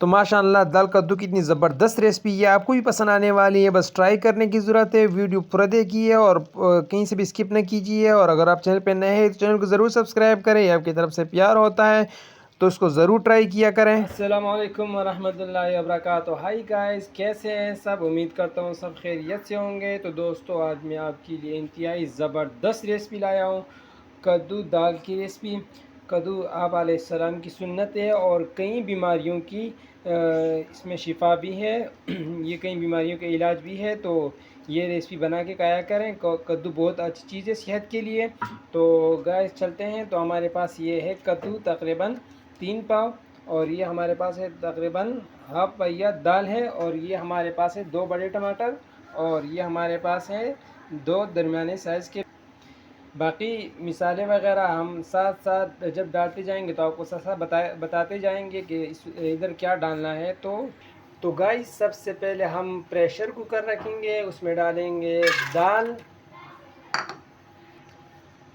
तो माशाअल्लाह दाल कद्दू की इतनी ज़बरदस्त रेसिपी ये आपको भी पसंद आने वाली है। बस ट्राई करने की ज़रूरत है। वीडियो पूरा देखिए और कहीं से भी स्किप न कीजिए। और अगर आप चैनल पे नए हैं तो चैनल को ज़रूर सब्सक्राइब करें। आपकी तरफ से प्यार होता है तो इसको ज़रूर ट्राई किया करें। अस्सलाम वालेकुम वरहमतुल्लाहि वबरकातुहू। हाय गाइस, कैसे हैं सब? उम्मीद करता हूँ सब खैरियत से होंगे। तो दोस्तों, आज मैं आपके लिए इंतहाई ज़बरदस्त रेसिपी लाया हूँ, कद्दू दाल की रेसिपी। कद्दू आप अलैहिस्सलाम की सुन्नत है और कई बीमारियों की इसमें शिफा भी है। ये कई बीमारियों का इलाज भी है। तो ये रेसिपी बना के खाया करें। कद्दू बहुत अच्छी चीज़ है सेहत के लिए। तो गाइस चलते हैं। तो हमारे पास ये है कद्दू तकरीबन 3 पाव, और ये हमारे पास है तकरीबन हाफ पहिया दाल है, और ये हमारे पास है 2 बड़े टमाटर, और ये हमारे पास है 2 दरमियाने साइज़ के। बाकी मिसालें वगैरह हम साथ साथ जब डालते जाएंगे तो आपको साथ साथ बताते जाएंगे कि इधर क्या डालना है। तो गाइस, सबसे पहले हम प्रेशर कुकर रखेंगे, उसमें डालेंगे दाल।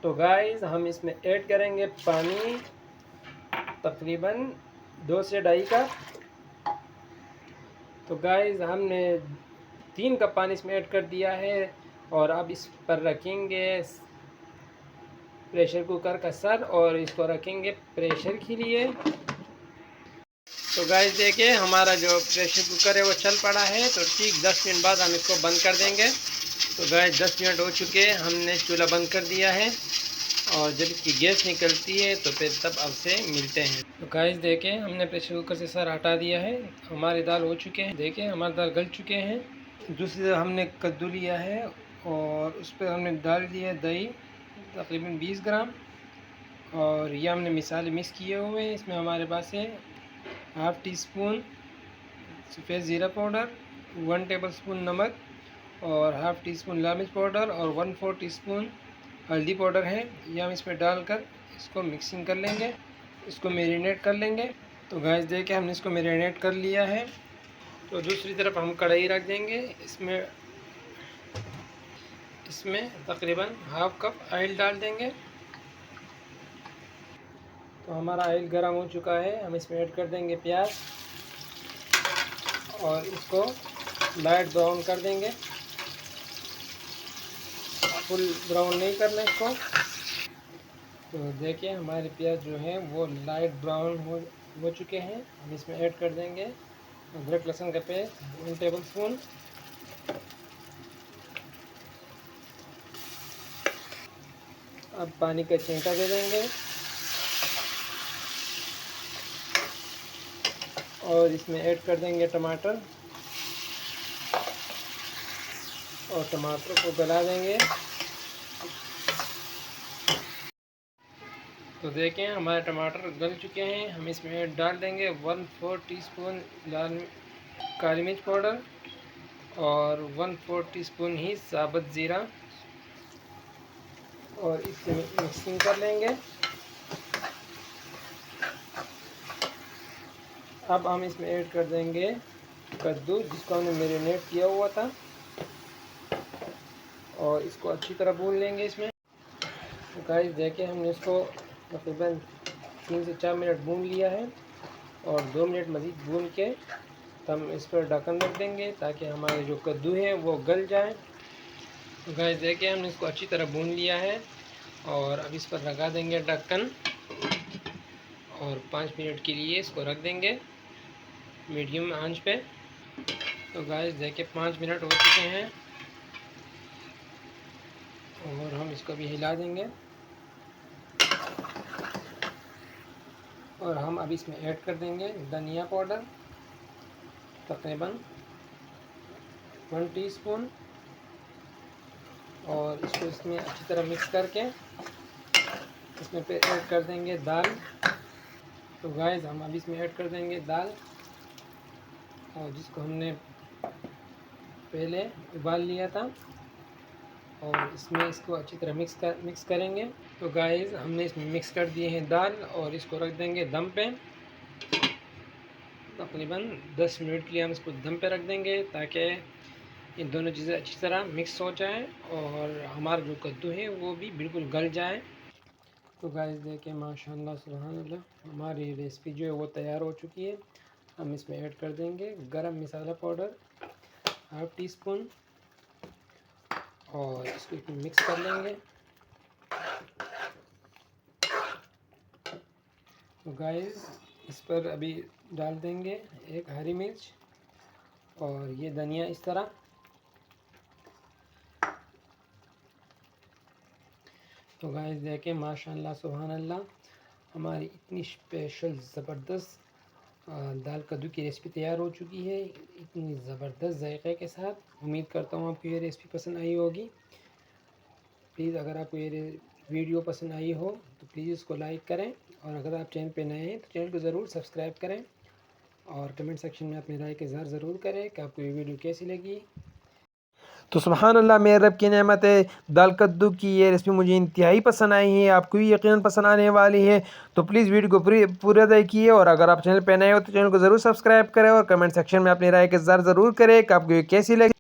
तो गाइस, हम इसमें ऐड करेंगे पानी, तकरीबन 2 से 2.5 कप। तो गाइस, हमने 3 कप पानी इसमें ऐड कर दिया है, और अब इस पर रखेंगे प्रेशर कुकर का सर, और इसको रखेंगे प्रेशर के लिए। तो गाइस देखिए, हमारा जो प्रेशर कुकर है वो चल पड़ा है। तो ठीक 10 मिनट बाद हम इसको बंद कर देंगे। तो गाइस 10 मिनट हो चुके हैं, हमने चूल्हा बंद कर दिया है, और जब इसकी गैस निकलती है तो फिर तब आपसे मिलते हैं। तो गाइस देखें, हमने प्रेशर कुकर से सर हटा दिया है। हमारी दाल हो चुके हैं, देखें हमारी दाल गल चुके हैं। दूसरी तरफ हमने कद्दू लिया है, और उस पर हमने डाल दिया दही तकरीबन 20 ग्राम, और ये हमने मिसाले मिक्स किए हुए हैं। इसमें हमारे पास है हाफ़ टी स्पून सफ़ेद ज़ीरा पाउडर, 1 टेबल स्पून नमक, और हाफ़ टी स्पून लाल मिर्च पाउडर, और 1/4 टीस्पून हल्दी पाउडर है। ये हम इसमें डालकर इसको मिक्सिंग कर लेंगे, इसको मैरिनेट कर लेंगे। तो गाइस देखिए, हमने इसको मैरिनेट कर लिया है। तो दूसरी तरफ हम कढ़ाई रख देंगे। इसमें तकरीबन हाफ़ कप ऑयल डाल देंगे। तो हमारा ऑयल गर्म हो चुका है, हम इसमें ऐड कर देंगे प्याज, और इसको लाइट ब्राउन कर देंगे, फुल ब्राउन नहीं करना इसको। तो देखिए, हमारे प्याज जो है वो लाइट ब्राउन हो चुके हैं। हम इसमें ऐड कर देंगे अदरक लहसुन का पेस्ट 1 टेबल स्पून। अब पानी का छींटा दे देंगे, और इसमें ऐड कर देंगे टमाटर, और टमाटर को गला देंगे। तो देखें, हमारे टमाटर गल चुके हैं। हम इसमें डाल देंगे 1/4 टीस्पून काली मिर्च पाउडर, और 1/4 टीस्पून ही साबुत ज़ीरा, और इससे मिक्सिंग कर लेंगे। अब हम इसमें ऐड कर देंगे कद्दू, जिसको हमने मैरिनेट किया हुआ था, और इसको अच्छी तरह भून लेंगे इसमें। तो गाइस देखिए, हमने इसको तकरीबन 3 से 4 मिनट भून लिया है, और 2 मिनट मज़ीद भून के हम इस पर ढक्कन रख देंगे ताकि हमारे जो कद्दू है वो गल जाए। तो गाइस देखिए, हमने इसको अच्छी तरह भून लिया है, और अब इस पर लगा देंगे ढक्कन, और 5 मिनट के लिए इसको रख देंगे मीडियम आंच पे। तो गाइस देखिए, 5 मिनट हो चुके हैं, और हम इसको भी हिला देंगे, और हम अब इसमें ऐड कर देंगे धनिया पाउडर तकरीबन 1 टीस्पून, और इसको इसमें अच्छी तरह मिक्स करके इसमें पे ऐड कर देंगे दाल। तो गाइस, हम अब इसमें ऐड कर देंगे दाल, और जिसको हमने पहले उबाल लिया था, और इसमें इसको अच्छी तरह मिक्स करेंगे। तो गाइस, हमने इसमें मिक्स कर दिए हैं दाल, और इसको रख देंगे दम पे। तकरीबन 10 मिनट के लिए हम इसको दम पे रख देंगे ताकि ये दोनों चीज़ें अच्छी तरह मिक्स हो जाए, और हमारा जो कद्दू है वो भी बिल्कुल गल जाए। तो गाइस देखिए, माशाल्लाह सुभान अल्लाह, हमारी रेसिपी जो है वो तैयार हो चुकी है। हम इसमें ऐड कर देंगे गरम मसाला पाउडर 1/2 टीस्पून और इसको इसमें मिक्स कर लेंगे। तो गाइस इस पर अभी डाल देंगे एक हरी मिर्च और ये धनिया इस तरह। तो गाइस देखें माशाल्लाह सुभान अल्लाह, हमारी इतनी स्पेशल ज़बरदस्त दाल कद्दू की रेसिपी तैयार हो चुकी है, इतनी ज़बरदस्त जायके के साथ। उम्मीद करता हूँ आपको ये रेसिपी पसंद आई होगी। प्लीज़ अगर आपको ये वीडियो पसंद आई हो तो प्लीज़ इसको लाइक करें, और अगर आप चैनल पे नए हैं तो चैनल को ज़रूर सब्सक्राइब करें, और कमेंट सेक्शन में अपनी राय का इज़हार ज़रूर करें कि आपको ये वीडियो कैसी लगी। तो सुभान अल्लाह, मेरे रब की नेमत है, दाल कद्दू की ये रेसिपी मुझे इंतहाई पसंद आई है, आपको भी यकीनन पसंद आने वाली है। तो प्लीज़ वीडियो को पूरा देखिए, और अगर आप चैनल पे नए हो तो चैनल को ज़रूर सब्सक्राइब करें, और कमेंट सेक्शन में अपनी राय का इज़हार ज़रूर करें कि आपको ये कैसी लगी।